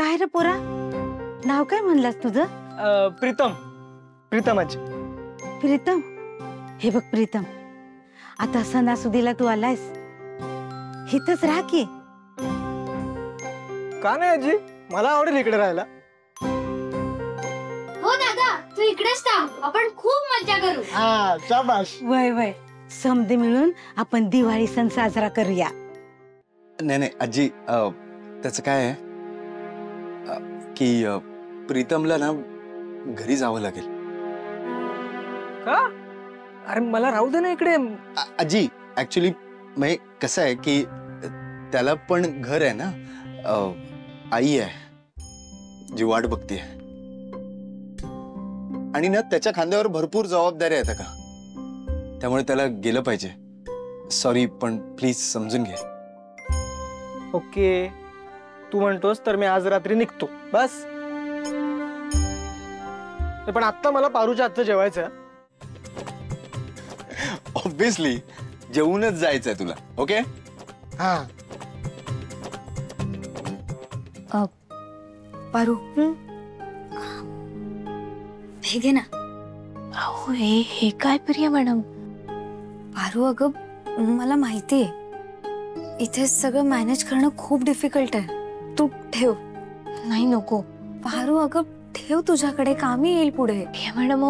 काय रे पोरा, नाव काय म्हणलास तुझं? प्रीतम. प्रीतम आजी. प्रीतम. हे बघ प्रीतम, आता सणासुदीला तू आलायस, इथंच राहा की. का नाही आजी, मला आवडेल इकडे राहायला. हो दादा, तू इकडेच थांब, आपण खूप मजा करू. हा शाबाश. वय वय, समधे मिळून आपण दिवाळी सण साजरा करूया. नाही नाही आजी, त्याचं काय आहे की प्रीतमला ना घरी जावं लागेल. का? अरे मला राहू दे ना इकडे. आजी ऍक्च्युली म्हणजे कसं आहे की त्याला पण घर आहे ना, आई आहे जी वाट बघतीये, आणि ना त्याच्या खांद्यावर भरपूर जबाबदारी आहेत का, त्यामुळे त्याला गेलं पाहिजे. सॉरी, पण प्लीज समजून घे. ओके, तू म्हणतोस तर मी आज रात्री निघतो बस. पण आता मला पारूच्या हातचं जेवायचं. ऑब्विसली जेवूनच जायचंय तुला. ओके. हा पारू, हे घे ना. अहो हे काय प्रिया मॅडम? पारू अगं, मला माहितीये इथे सगळं मॅनेज करणं खूप डिफिकल्ट आहे. तू ठेव. नाही नको. पारू अगं ठेव, तुझ्याकडे कामी येईल पुढे. प्रिया मॅडम,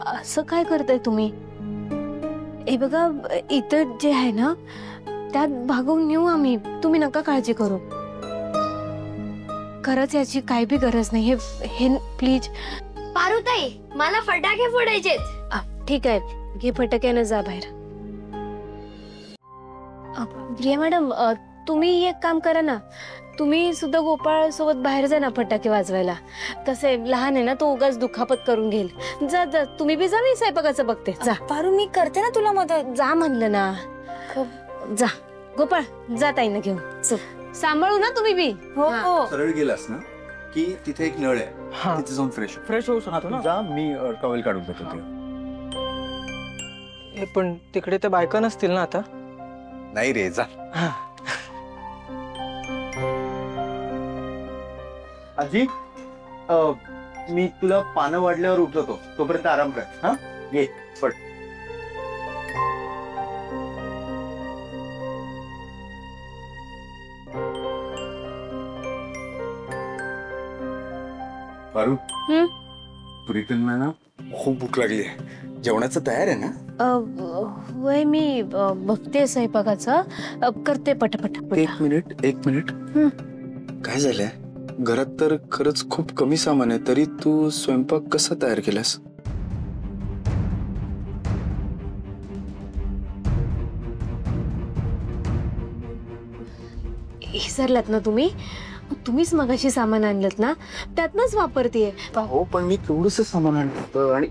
असं काय करताय तुम्ही? हे बघा, इथं जे आहे ना त्यात भागवून नेऊ आम्ही, तुम्ही नका काळजी करू. खरंच याची काही बी गरज नाही. हे प्लीज. पारूताई, मला फटाके फोडायचेत. ठीक आहे, घे फटाक्यानं जा बाहेर. प्रिया मॅडम, तुम्ही एक काम करा ना, तुम्ही सुद्धा गोपाळ सोबत बाहेर जा ना फटाके वाजवायला. कसे लहान आहे ना, तो उगाच दुखापत करून घेईल. जा जा, तुम्ही बी जा, मी स्वयंपाकाचं बघते. जा. पारू, मी करते ना तुला मदत. जा म्हणलं ना. जा गोपाळ, जा ताईनं घेऊन. सांभाळू ना तुम्ही बी. हो हो. सरळ गेलास ना की तिथे एक नळ आहे, हा. तिथे जाऊन फ्रेश होऊ शकतो ना. जा, मी टॉवेल काढून देतो ते. पण तिकडे ते बायका नसतील ना आता? नाही रे, जा. आजी, मी तुला पानं वाढल्यावर उठवतो, तोपर्यंत आराम कर. हा, घे पट. पारू, प्रीतमला ना खूप भूक लागली आहे, जेवणाचं तयार आहे ना? वय मी बघते स्वयंपाकाचं, करते पटापट. एक मिनिट. काय झालंय? घरात तर खरंच खूप कमी सामान आहे, तरी तू स्वयंपाक कसा तयार केलास? विसरलात ना तुम्ही? तुम्हीच मगाशी सामान आणलं ना, त्यातनच वापरतेय. हो, पण मी थोडंसं सामान आणलं आणि